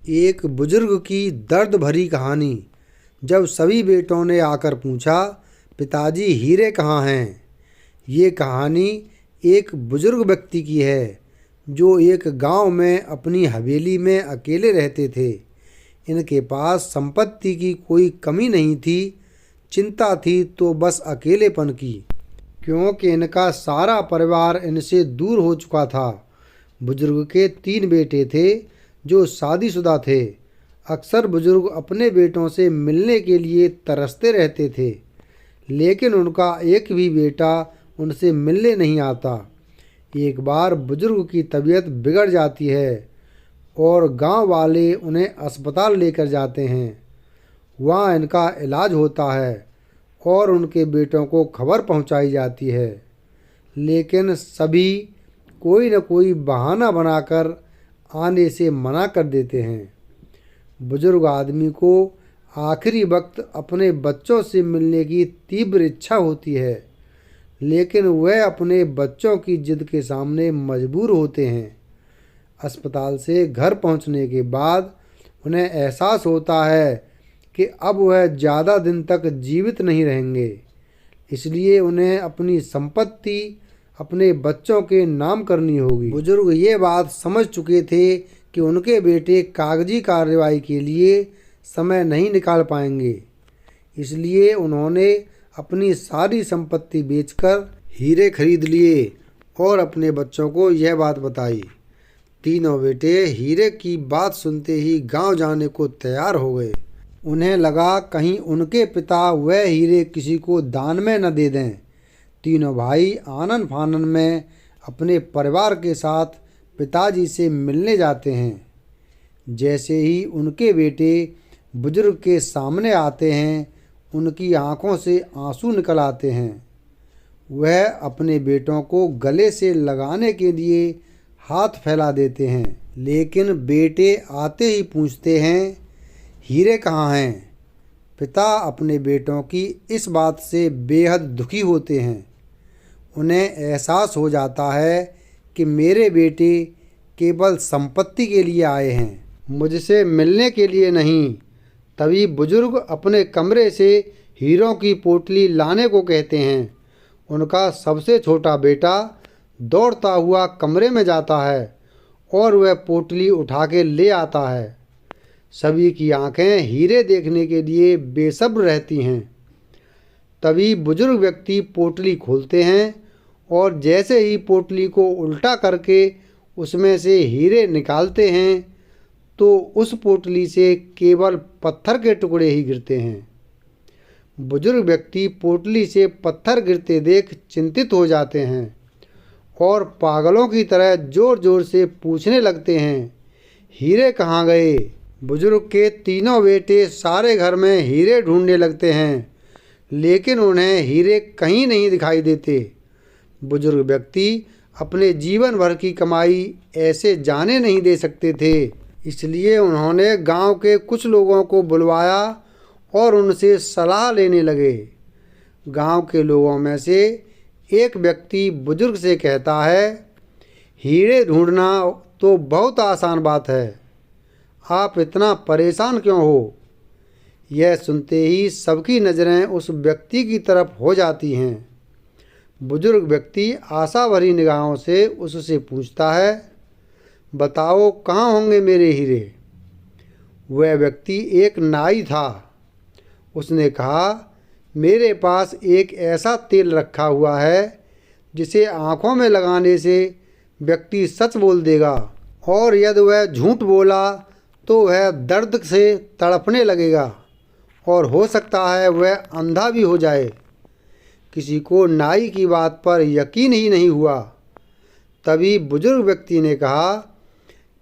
एक बुजुर्ग की दर्द भरी कहानी। जब सभी बेटों ने आकर पूछा, पिताजी हीरे कहाँ हैं? ये कहानी एक बुजुर्ग व्यक्ति की है जो एक गांव में अपनी हवेली में अकेले रहते थे। इनके पास संपत्ति की कोई कमी नहीं थी। चिंता थी तो बस अकेलेपन की, क्योंकि इनका सारा परिवार इनसे दूर हो चुका था। बुजुर्ग के 3 बेटे थे जो शादीशुदा थे। अक्सर बुजुर्ग अपने बेटों से मिलने के लिए तरसते रहते थे, लेकिन उनका एक भी बेटा उनसे मिलने नहीं आता। एक बार बुजुर्ग की तबीयत बिगड़ जाती है और गांव वाले उन्हें अस्पताल लेकर जाते हैं। वहाँ इनका इलाज होता है और उनके बेटों को खबर पहुंचाई जाती है, लेकिन सभी कोई न कोई बहाना बनाकर आने से मना कर देते हैं। बुजुर्ग आदमी को आखिरी वक्त अपने बच्चों से मिलने की तीव्र इच्छा होती है, लेकिन वह अपने बच्चों की जिद के सामने मजबूर होते हैं। अस्पताल से घर पहुंचने के बाद उन्हें एहसास होता है कि अब वह ज़्यादा दिन तक जीवित नहीं रहेंगे, इसलिए उन्हें अपनी संपत्ति अपने बच्चों के नाम करनी होगी। बुजुर्ग ये बात समझ चुके थे कि उनके बेटे कागजी कार्रवाई के लिए समय नहीं निकाल पाएंगे, इसलिए उन्होंने अपनी सारी संपत्ति बेचकर हीरे खरीद लिए और अपने बच्चों को यह बात बताई। तीनों बेटे हीरे की बात सुनते ही गांव जाने को तैयार हो गए। उन्हें लगा कहीं उनके पिता वह हीरे किसी को दान में न दे दें। तीनों भाई आनन फानन में अपने परिवार के साथ पिताजी से मिलने जाते हैं। जैसे ही उनके बेटे बुजुर्ग के सामने आते हैं, उनकी आंखों से आंसू निकल आते हैं। वह अपने बेटों को गले से लगाने के लिए हाथ फैला देते हैं, लेकिन बेटे आते ही पूछते हैं, हीरे कहाँ हैं? पिता अपने बेटों की इस बात से बेहद दुखी होते हैं। उन्हें एहसास हो जाता है कि मेरे बेटे केवल संपत्ति के लिए आए हैं, मुझसे मिलने के लिए नहीं। तभी बुजुर्ग अपने कमरे से हीरों की पोटली लाने को कहते हैं। उनका सबसे छोटा बेटा दौड़ता हुआ कमरे में जाता है और वह पोटली उठा के ले आता है। सभी की आंखें हीरे देखने के लिए बेसब्र रहती हैं। तभी बुजुर्ग व्यक्ति पोटली खोलते हैं और जैसे ही पोटली को उल्टा करके उसमें से हीरे निकालते हैं तो उस पोटली से केवल पत्थर के टुकड़े ही गिरते हैं। बुजुर्ग व्यक्ति पोटली से पत्थर गिरते देख चिंतित हो जाते हैं और पागलों की तरह जोर जोर से पूछने लगते हैं, हीरे कहाँ गए? बुजुर्ग के तीनों बेटे सारे घर में हीरे ढूंढने लगते हैं, लेकिन उन्हें हीरे कहीं नहीं दिखाई देते। बुजुर्ग व्यक्ति अपने जीवन भर की कमाई ऐसे जाने नहीं दे सकते थे, इसलिए उन्होंने गांव के कुछ लोगों को बुलवाया और उनसे सलाह लेने लगे। गांव के लोगों में से एक व्यक्ति बुजुर्ग से कहता है, हीरे ढूंढना तो बहुत आसान बात है, आप इतना परेशान क्यों हो? यह सुनते ही सबकी नज़रें उस व्यक्ति की तरफ हो जाती हैं। बुजुर्ग व्यक्ति आशा भरी निगाहों से उससे पूछता है, बताओ कहाँ होंगे मेरे हीरे? वह व्यक्ति एक नाई था। उसने कहा, मेरे पास एक ऐसा तेल रखा हुआ है जिसे आँखों में लगाने से व्यक्ति सच बोल देगा, और यदि वह झूठ बोला तो वह दर्द से तड़पने लगेगा और हो सकता है वह अंधा भी हो जाए। किसी को नाई की बात पर यकीन ही नहीं हुआ। तभी बुजुर्ग व्यक्ति ने कहा,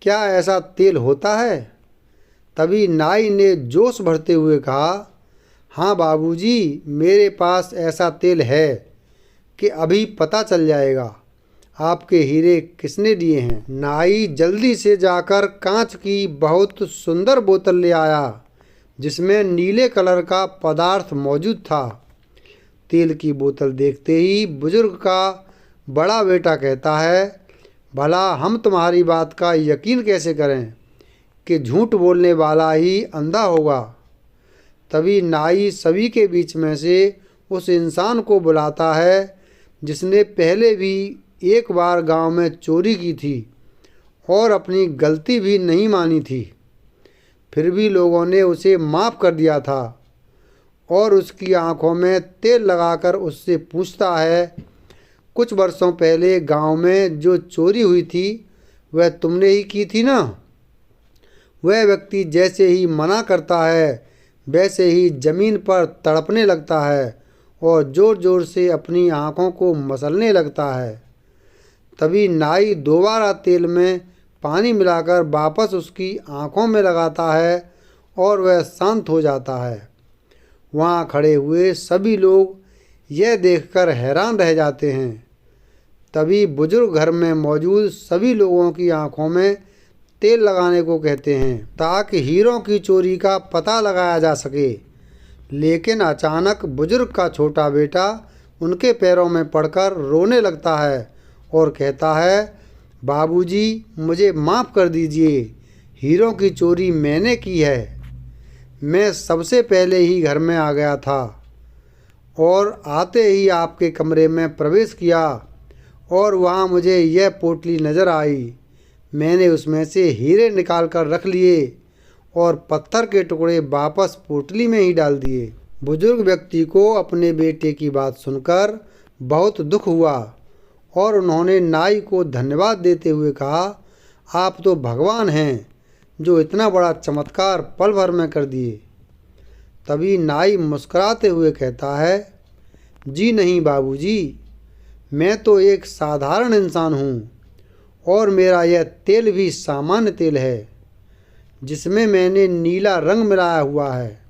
क्या ऐसा तेल होता है? तभी नाई ने जोश भरते हुए कहा, हाँ बाबूजी, मेरे पास ऐसा तेल है कि अभी पता चल जाएगा आपके हीरे किसने दिए हैं। नाई जल्दी से जाकर कांच की बहुत सुंदर बोतल ले आया जिसमें नीले कलर का पदार्थ मौजूद था। तेल की बोतल देखते ही बुजुर्ग का बड़ा बेटा कहता है, भला हम तुम्हारी बात का यकीन कैसे करें? कि झूठ बोलने वाला ही अंधा होगा। तभी नाई सभी के बीच में से उस इंसान को बुलाता है जिसने पहले भी एक बार गांव में चोरी की थी और अपनी गलती भी नहीं मानी थी, फिर भी लोगों ने उसे माफ़ कर दिया था। और उसकी आंखों में तेल लगाकर उससे पूछता है, कुछ वर्षों पहले गांव में जो चोरी हुई थी वह तुमने ही की थी ना? वह व्यक्ति जैसे ही मना करता है वैसे ही जमीन पर तड़पने लगता है और ज़ोर ज़ोर से अपनी आंखों को मसलने लगता है। तभी नाई दोबारा तेल में पानी मिलाकर वापस उसकी आंखों में लगाता है और वह शांत हो जाता है। वहाँ खड़े हुए सभी लोग यह देखकर हैरान रह जाते हैं। तभी बुजुर्ग घर में मौजूद सभी लोगों की आंखों में तेल लगाने को कहते हैं ताकि हीरों की चोरी का पता लगाया जा सके। लेकिन अचानक बुजुर्ग का छोटा बेटा उनके पैरों में पड़कर रोने लगता है और कहता है, बाबूजी मुझे माफ़ कर दीजिए, हीरों की चोरी मैंने की है। मैं सबसे पहले ही घर में आ गया था और आते ही आपके कमरे में प्रवेश किया और वहाँ मुझे यह पोटली नज़र आई। मैंने उसमें से हीरे निकाल कर रख लिए और पत्थर के टुकड़े वापस पोटली में ही डाल दिए। बुजुर्ग व्यक्ति को अपने बेटे की बात सुनकर बहुत दुख हुआ और उन्होंने नाई को धन्यवाद देते हुए कहा, आप तो भगवान हैं जो इतना बड़ा चमत्कार पल भर में कर दिए। तभी नाई मुस्कुराते हुए कहता है, जी नहीं बाबूजी, मैं तो एक साधारण इंसान हूँ और मेरा यह तेल भी सामान्य तेल है जिसमें मैंने नीला रंग मिलाया हुआ है।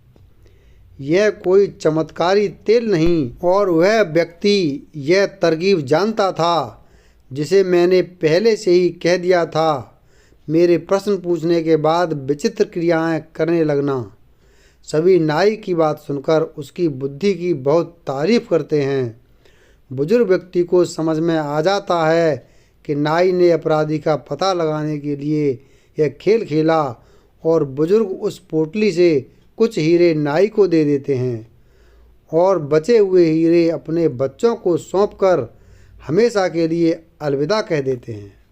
यह कोई चमत्कारी तेल नहीं। और वह व्यक्ति यह तरकीब जानता था जिसे मैंने पहले से ही कह दिया था, मेरे प्रश्न पूछने के बाद विचित्र क्रियाएं करने लगना। सभी नाई की बात सुनकर उसकी बुद्धि की बहुत तारीफ करते हैं। बुजुर्ग व्यक्ति को समझ में आ जाता है कि नाई ने अपराधी का पता लगाने के लिए यह खेल खेला और बुजुर्ग उस पोटली से कुछ हीरे नाई को दे देते हैं और बचे हुए हीरे अपने बच्चों को सौंपकर हमेशा के लिए अलविदा कह देते हैं।